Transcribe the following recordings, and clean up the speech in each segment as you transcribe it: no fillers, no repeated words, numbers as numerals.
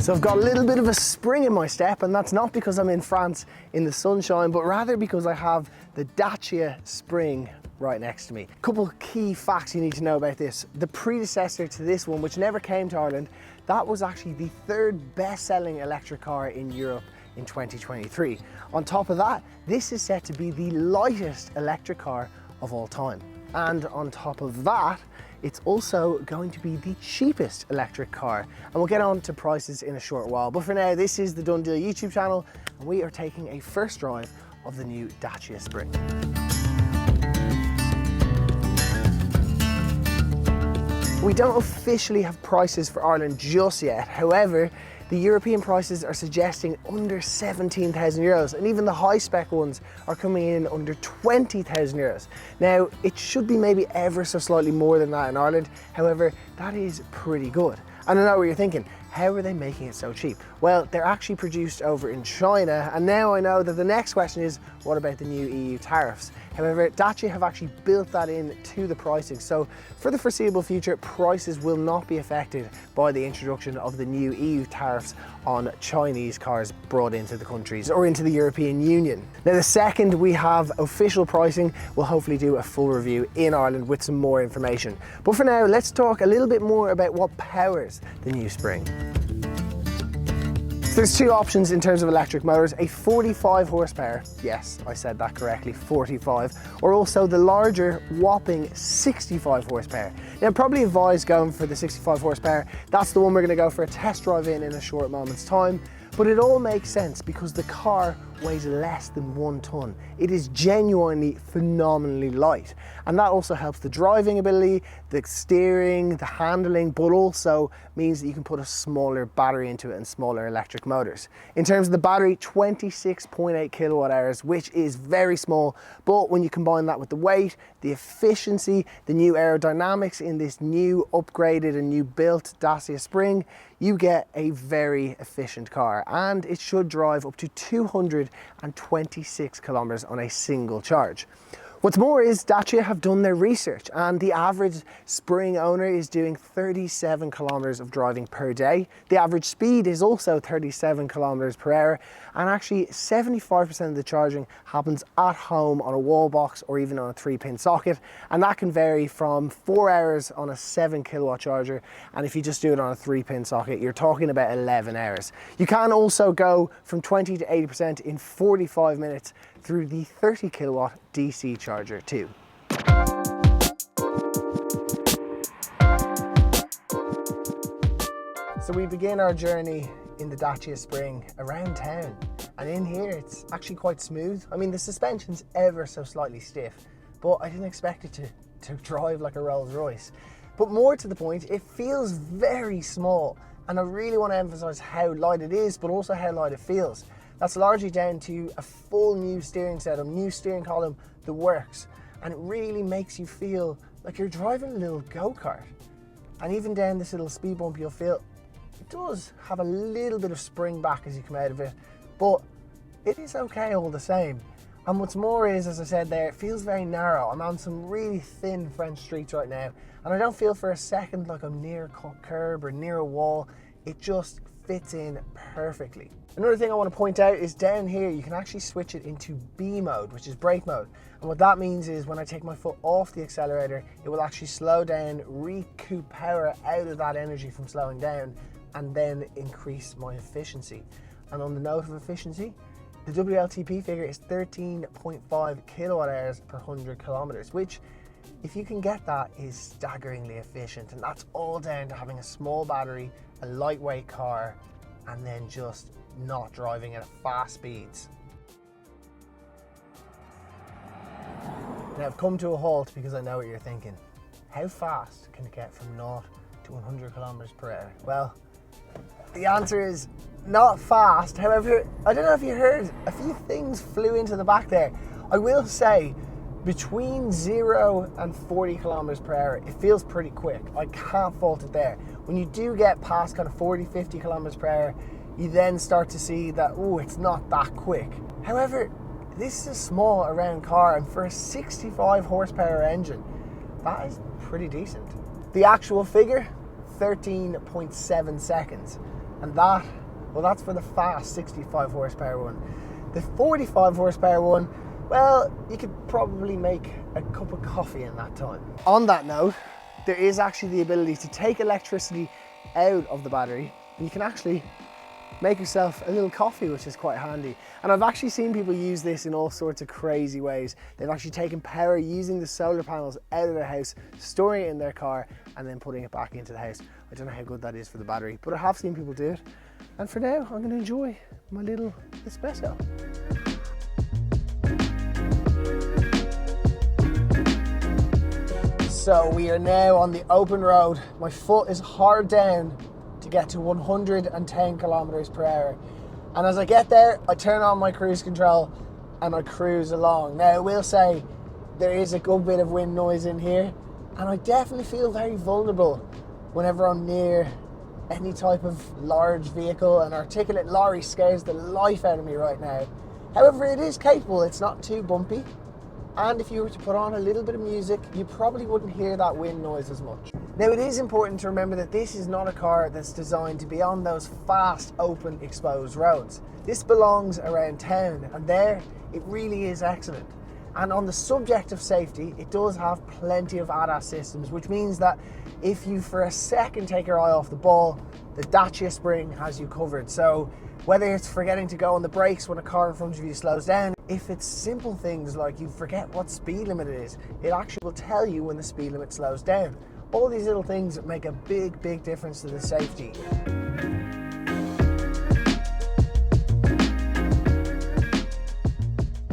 So I've got a little bit of a spring in my step, and that's not because I'm in France in the sunshine, but rather because I have the Dacia Spring right next to me. A couple key facts you need to know about this. The predecessor to this one, which never came to Ireland, that was actually the third best-selling electric car in Europe in 2023. On top of that, this is set to be the lightest electric car of all time. And on top of that, it's also going to be the cheapest electric car. And we'll get on to prices in a short while. But for now, this is the Done Deal YouTube channel, and we are taking a first drive of the new Dacia Spring. We don't officially have prices for Ireland just yet. However, the European prices are suggesting under 17,000 euros, and even the high spec ones are coming in under 20,000 euros. Now, it should be maybe ever so slightly more than that in Ireland. However, that is pretty good. And I know what you're thinking, how are they making it so cheap? Well, they're actually produced over in China, and now I know that the next question is, what about the new EU tariffs? However, Dacia have actually built that in to the pricing, so for the foreseeable future, prices will not be affected by the introduction of the new EU tariffs on Chinese cars brought into the countries or into the European Union. Now, the second we have official pricing, we'll hopefully do a full review in Ireland with some more information. But for now, let's talk a little bit more about what powers the new Spring. So there's two options in terms of electric motors, a 45 horsepower, yes, I said that correctly, 45, or also the larger whopping 65 horsepower. Now, probably advise going for the 65 horsepower. That's the one we're gonna go for a test drive in a short moment's time. But it all makes sense because the car weighs less than 1 ton. It is genuinely phenomenally light. And that also helps the driving ability, the steering, the handling, but also means that you can put a smaller battery into it and smaller electric motors. In terms of the battery, 26.8 kilowatt hours, which is very small, but when you combine that with the weight, the efficiency, the new aerodynamics in this new upgraded and new built Dacia Spring, you get a very efficient car, and it should drive up to 226 kilometers on a single charge. What's more is Dacia have done their research, and the average Spring owner is doing 37 kilometers of driving per day. The average speed is also 37 kilometers per hour, and actually 75% of the charging happens at home on a wall box or even on a 3-pin socket, and that can vary from 4 hours on a 7 kilowatt charger, and if you just do it on a 3-pin socket, you're talking about 11 hours. You can also go from 20 to 80% in 45 minutes through the 30 kilowatt DC charger too. So we begin our journey in the Dacia Spring around town, and in here it's actually quite smooth. I mean, the suspension's ever so slightly stiff, but I didn't expect it to drive like a Rolls Royce. But more to the point, it feels very small, and I really want to emphasize how light it is, but also how light it feels. That's largely down to a full new steering setup, new steering column, the works, and it really makes you feel like you're driving a little go-kart. And even down this little speed bump, you'll feel it does have a little bit of spring back as you come out of it, but it is okay all the same. And what's more is, as I said there, it feels very narrow. I'm on some really thin French streets right now, and I don't feel for a second like I'm near a curb or near a wall. It just fits in perfectly. Another thing I want to point out is down here you can actually switch it into B mode, which is brake mode. And what that means is when I take my foot off the accelerator, it will actually slow down, recoup power out of that energy from slowing down, and then increase my efficiency. And on the note of efficiency, the WLTP figure is 13.5 kilowatt hours per 100 kilometers, which, if you can get that, is staggeringly efficient. And that's all down to having a small battery, a lightweight car, and then just not driving at fast speeds. Now I've come to a halt because I know what you're thinking. How fast can it get from 0 to 100 kilometers per hour? Well, the answer is not fast. However, I don't know if you heard, a few things flew into the back there. I will say, between 0 and 40 kilometers per hour, it feels pretty quick. I can't fault it there. When you do get past kind of 40, 50 kilometers per hour, you then start to see that, oh, it's not that quick. However, this is a small around car, and for a 65 horsepower engine, that is pretty decent. The actual figure, 13.7 seconds. And that, well, that's for the fast 65 horsepower one. The 45 horsepower one, well, you could probably make a cup of coffee in that time. On that note, there is actually the ability to take electricity out of the battery, and you can actually make yourself a little coffee, which is quite handy. And I've actually seen people use this in all sorts of crazy ways. They've actually taken power using the solar panels out of their house, storing it in their car, and then putting it back into the house. I don't know how good that is for the battery, but I have seen people do it. And for now, I'm going to enjoy my little espresso. So we are now on the open road. My foot is hard down to get to 110 kilometers per hour. And as I get there, I turn on my cruise control and I cruise along. Now I will say there is a good bit of wind noise in here, and I definitely feel very vulnerable whenever I'm near any type of large vehicle. An articulate lorry scares the life out of me right now. However, it is capable, it's not too bumpy. And if you were to put on a little bit of music, you probably wouldn't hear that wind noise as much. Now, it is important to remember that this is not a car that's designed to be on those fast, open, exposed roads. This belongs around town, and there it really is excellent. And on the subject of safety, it does have plenty of ADAS systems, which means that if you for a second take your eye off the ball, the Dacia Spring has you covered. So whether it's forgetting to go on the brakes when a car in front of you slows down, if it's simple things like you forget what speed limit it is, it actually will tell you when the speed limit slows down. All these little things make a big, big difference to the safety.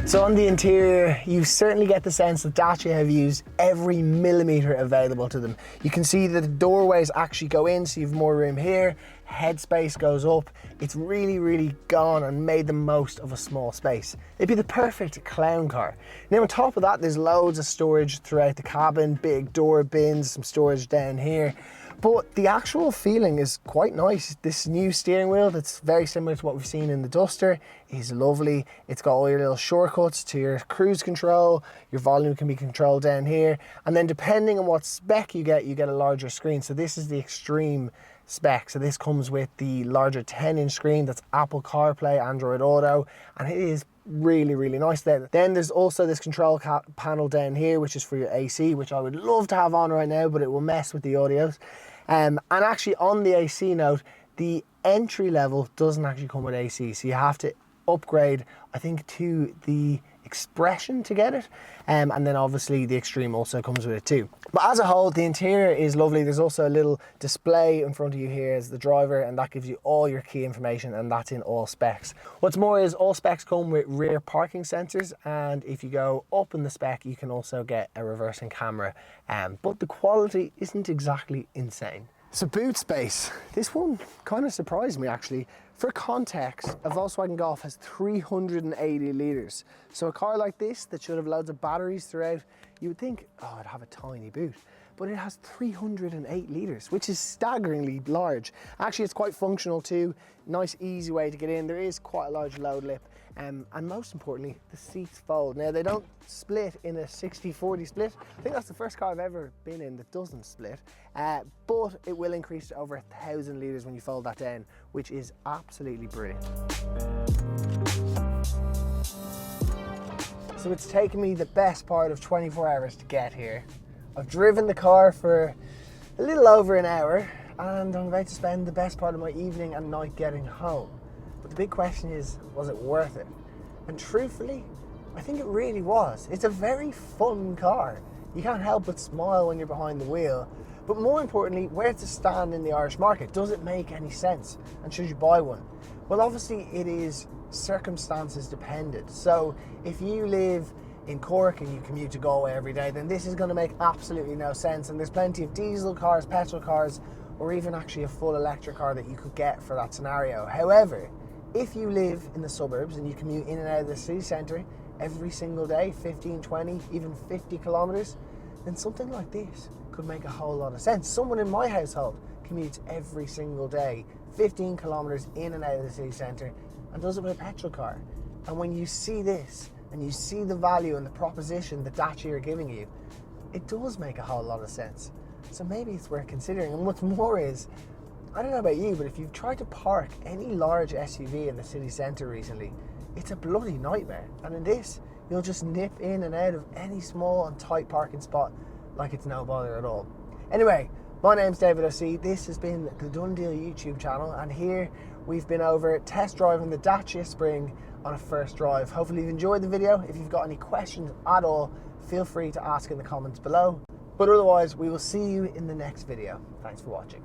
So on the interior, you certainly get the sense that Dacia have used every millimetre available to them. You can see that the doorways actually go in, so you have more room here. Headspace goes up. It's really, really gone and made the most of a small space. It'd be the perfect clown car. Now on top of that, there's loads of storage throughout the cabin, big door bins, some storage down here. But the actual feeling is quite nice. This new steering wheel that's very similar to what we've seen in the Duster is lovely. It's got all your little shortcuts to your cruise control. Your volume can be controlled down here. And then depending on what spec you get a larger screen. So this is the extreme spec. So this comes with the larger 10-inch screen that's Apple CarPlay, Android Auto, and it is really, really nice there. Then there's also this control panel down here, which is for your AC, which I would love to have on right now, but it will mess with the audios. And actually on the AC note, the entry level doesn't actually come with AC, so you have to upgrade, I think, to the Expression to get it, and then obviously the Extreme also comes with it too. But as a whole, the interior is lovely. There's also a little display in front of you here as the driver, and that gives you all your key information, and that's in all specs. What's more is all specs come with rear parking sensors, and if you go up in the spec, you can also get a reversing camera, but the quality isn't exactly insane. So boot space, this one kind of surprised me actually. For context, a Volkswagen Golf has 380 litres. So a car like this that should have loads of batteries throughout, you would think, oh, it'd have a tiny boot. But it has 308 litres, which is staggeringly large. Actually, it's quite functional too. Nice, easy way to get in. There is quite a large load lip. And most importantly, the seats fold. Now, they don't split in a 60-40 split. I think that's the first car I've ever been in that doesn't split. But it will increase to over 1,000 litres when you fold that down, which is absolutely brilliant. So it's taken me the best part of 24 hours to get here. I've driven the car for a little over an hour, and I'm about to spend the best part of my evening and night getting home. But the big question is, was it worth it? And truthfully, I think it really was. It's a very fun car. You can't help but smile when you're behind the wheel. But more importantly, where to stand in the Irish market? Does it make any sense? And should you buy one? Well, obviously it is circumstances dependent. So if you live in Cork and you commute to Galway every day, then this is going to make absolutely no sense. And there's plenty of diesel cars, petrol cars, or even actually a full electric car that you could get for that scenario. However, if you live in the suburbs and you commute in and out of the city centre every single day, 15, 20, even 50 kilometres, then something like this could make a whole lot of sense. Someone in my household commutes every single day, 15 kilometres in and out of the city centre, and does it with a petrol car. And when you see this, and you see the value and the proposition that Dacia are giving you, it does make a whole lot of sense. So maybe it's worth considering. And what's more is, I don't know about you, but if you've tried to park any large SUV in the city centre recently, it's a bloody nightmare. And in this, you'll just nip in and out of any small and tight parking spot like it's no bother at all. Anyway, my name's David O.C. This has been the Done Deal YouTube channel, and here we've been over test driving the Dacia Spring on a first drive. Hopefully you've enjoyed the video. If you've got any questions at all, feel free to ask in the comments below. But otherwise, we will see you in the next video. Thanks for watching.